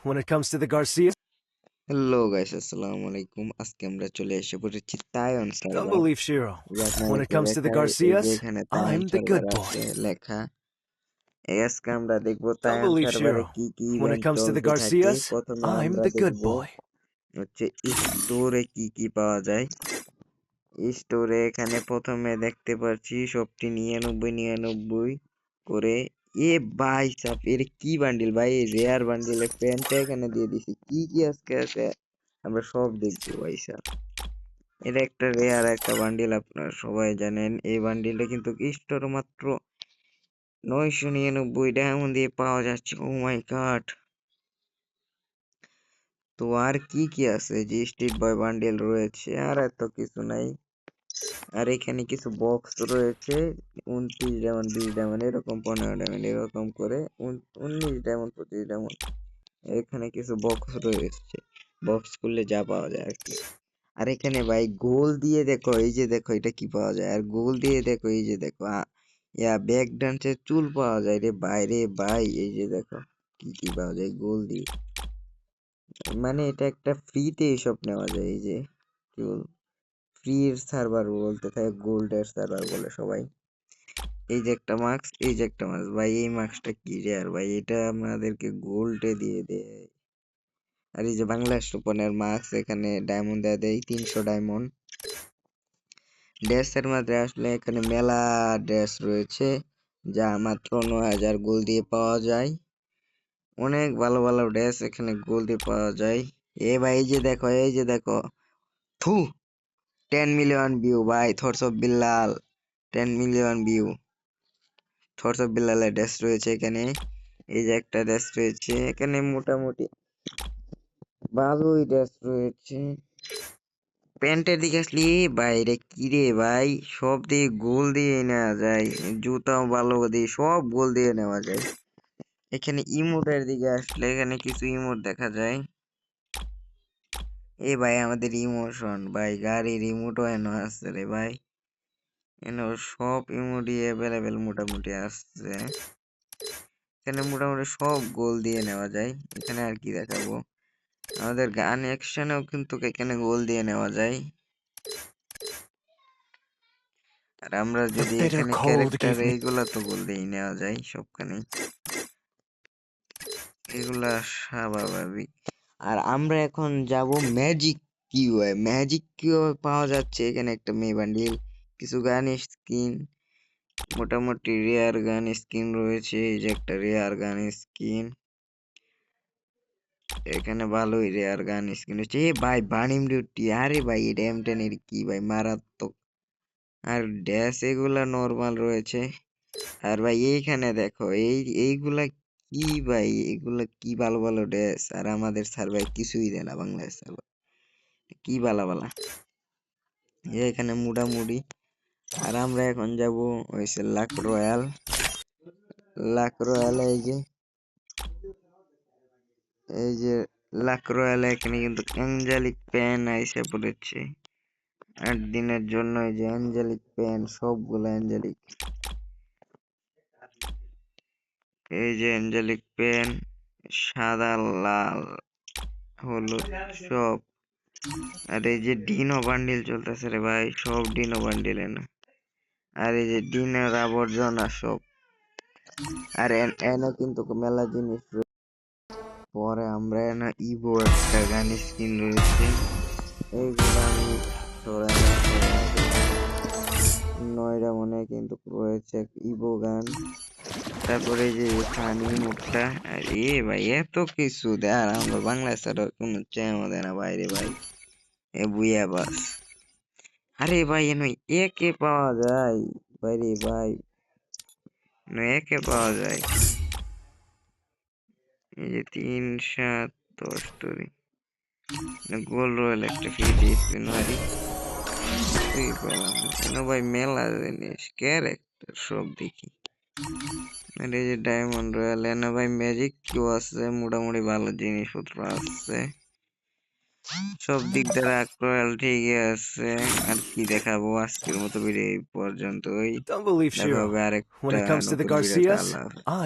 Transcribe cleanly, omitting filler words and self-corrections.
When it comes to the Garcia, hello guys, আসসালামু আলাইকুম। আজকে আমরা চলে এসে পড়েছি Taiwan don't server. believe Shiro. এই যে When it আপনাদেরকে comes to the দেখাই, এই যে Garcias, এখানে Taiwan I'm the server good আছে boy. লেখা। এই আজকে আমরা দেখবো Don't তাইওয়ান believe সার্ভারে Shiro. কি কি When it event comes to the চলতে থাকে। Garcias, প্রথমে I'm আমরা the good দেখবো boy. হচ্ছে স্টোরে কি কি পাওয়া যায়। স্টোরে এখানে প্রথমে দেখতে পাচ্ছি সবটি 99 করে। এ ভাই সাব, এর কি বান্ডিল ভাই, রেয়ার বান্ডিলের প্যান্টটা এখানে দিয়ে দিছি। কি কি আজকে আছে আমরা সব দেখবো ভাই সাব। এটা একটা রেয়ার একটা বান্ডিল, আপনারা সবাই জানেন। এই বান্ডিলটা কিন্তু স্টোর মাত্র 999 ডায়মন্ড দিয়ে পাওয়া যাচ্ছে। ও মাই গড। তো আর কি কি আছে, যে স্ট্রিট বয় বান্ডিল রয়েছে, আর এত কিছু নাই। আর এখানে কিছু বক্স রয়েছে 29 ডায়মন্ড, 20 ডায়মন্ড, এরকম 15 ডায়মন্ড, এরকম করে 19 ডায়মন্ড, 25 ডায়মন্ড। এখানে কিছু বক্স রয়েছে, বক্স খুললে যা পাওয়া যায় আর কি। আর এখানে ভাই গোল দিয়ে দেখো, এই যে দেখো এটা কি পাওয়া যায়। আর গোল দিয়ে দেখো, এই যে দেখো ব্যাক ডান্সের চুল পাওয়া যায় রে বাইরে ভাই। এই যে দেখো কি কি পাওয়া যায় গোল দিয়ে। মানে এটা একটা ফ্রিতে এসব নেওয়া যায়। এই যে চুল ফ্রি সার্ভার বলতে থাকে, গোল্ডের সার্ভার বলে সবাই। এই যে একটা মাস্ক, এই যে একটা মাস্ক ভাই, এই মাস্কটা কি রে আর ভাই, এটা আমাদেরকে গোল্ডে দিয়ে দেয়। আর এই যে বাংলাদেশ ওপেনের মাস্ক, এখানে ডায়মন্ড দেয় 300 ডায়মন্ড। ড্রেসের মধ্যে আসলে এখানে মেলা ড্রেস রয়েছে, যা মাত্র 9000 গোল দিয়ে পাওয়া যায়। অনেক ভালো ভালো ড্রেস এখানে গোল দিয়ে পাওয়া যায়। এ ভাই এই যে দেখো, এই যে দেখো, থু 10 মিলিয়ন ভিউ ভাই, thoughts of Billal 10 million view. Thoughts of বিল্লালের ড্রেস রয়েছে এখানে। এই যে একটা ড্রেস রয়েছে এখানে, মোটামুটি ভালোই ড্রেস রয়েছে। প্যান্টের দিকে আসলি বাইরে কি রে ভাই, সব দিয়ে গোল দিয়ে নেওয়া যায়। জুতাও ভালো দিয়ে সব গোল দিয়ে নেওয়া যায়। এখানে ইমোটের দিকে আসলে এখানে কিছু ইমোট দেখা যায়। এ ভাই আমাদের ইমোশন ভাই, গাড়ির ইমোটও এনে আসছে রে ভাই। এনে সব ইমোটই অ্যাভেলেবেল মোটামুটি আসছে। এখানে মোটামুটি সব গোল দিয়ে নেওয়া যায়। এখানে আর কি দেখাবো, আমাদের গান অ্যাকশনেও কিন্তু এখানে গোল দিয়ে নেওয়া যায়। আর আমরা The যদি bitter এখানে cold ক্যারেক্টার gave me. এইগুলা তো গোল দিয়েই নেওয়া যায় সবখানে, এগুলা স্বাভাবিক। আর আমরা এখন যাব ম্যাজিক কিউয়ে। ম্যাজিক কিউয়ে পাওয়া যাচ্ছে এখানে একটা মেয়ে বান্ডিল, কিছু গান স্কিন, মোটামুটি রেয়ার গান স্কিন রয়েছে। এই যে একটা রেয়ার গান স্কিন, এখানে ভালোই রেয়ার গান স্কিন হচ্ছে। এ ভাই বানিম ডিউটি, আরে ভাই এটা M10 এর কি ভাই মারাত্মক। আর ড্যাশ এগুলা নরমাল রয়েছে। আর ভাই এইখানে দেখো, এইগুলা কি ভাই, এগুলা কি ভালো ভালো ড্রেস। আর আমাদের স্যার ভাই কিছুই দেয় না, বাংলাদেশ স্যার ভাই কি বালা বালা এখানে মুড়ামুড়ি। আর আমরা এখন যাব হয়েছে লাক রয়্যাল। লাক রয়্যাল এই যে লাক রয়্যাল, এখানে কিন্তু অ্যাঞ্জেলিক প্যান আইসে পড়েছে 8 দিনের জন্য। এই যে অ্যাঞ্জেলিক প্যান, সবগুলো অ্যাঞ্জেলিক। এই যে অ্যাঞ্জেলিক পেন, সাদা, লাল, হলুদ সব। আর এই যে ডিনো বান্ডিল চলতেছে রে ভাই, সব ডিনো বান্ডিল এনে। আর এই যে ডিনের আবর্জনা সব। আর এনে কিন্তু মেলা জিনিস পরে আমরা এনে ইভো একটা গান স্কিন রয়েছে, এইগুলো আমি সরাই না, নয়টা মনে কিন্তু রয়েছে ইভো গান। তারপরে যে ফানি মুখটা, আরে ভাই এত কিছু দেয়। আর আমরা বাংলাদেশ কোনো চ্যানেল দেয় না বাইরে ভাই, এ বুইয়া বাস। আরে ভাই এনে একে পাওয়া যায় বাইরে ভাই, একে পাওয়া যায়। এই যে 3-7-10 স্টোরি গোল রয়েল একটা ফ্রিতে স্পিন মারি, কিছুই পেলাম না। এনে ভাই মেলা জিনিস ক্যারেক্টার সব দেখি। আর এই যে ডায়মন্ড রয়্যাল, এনে ভাই ম্যাজিক কিউ আছে, মোটামুটি ভালো জিনিসপত্র আছে। সব দিক দিয়ে রাগ রয়্যাল ঠিকই আছে। আর কি দেখাবো, আজকের মতো ভিডিও এই পর্যন্তই। Don't believe দেখা Shiro. হবে When আরেকটা it comes to the নতুন ভিডিওতে। Garcias, আল্লাহ হাফেজ। I'm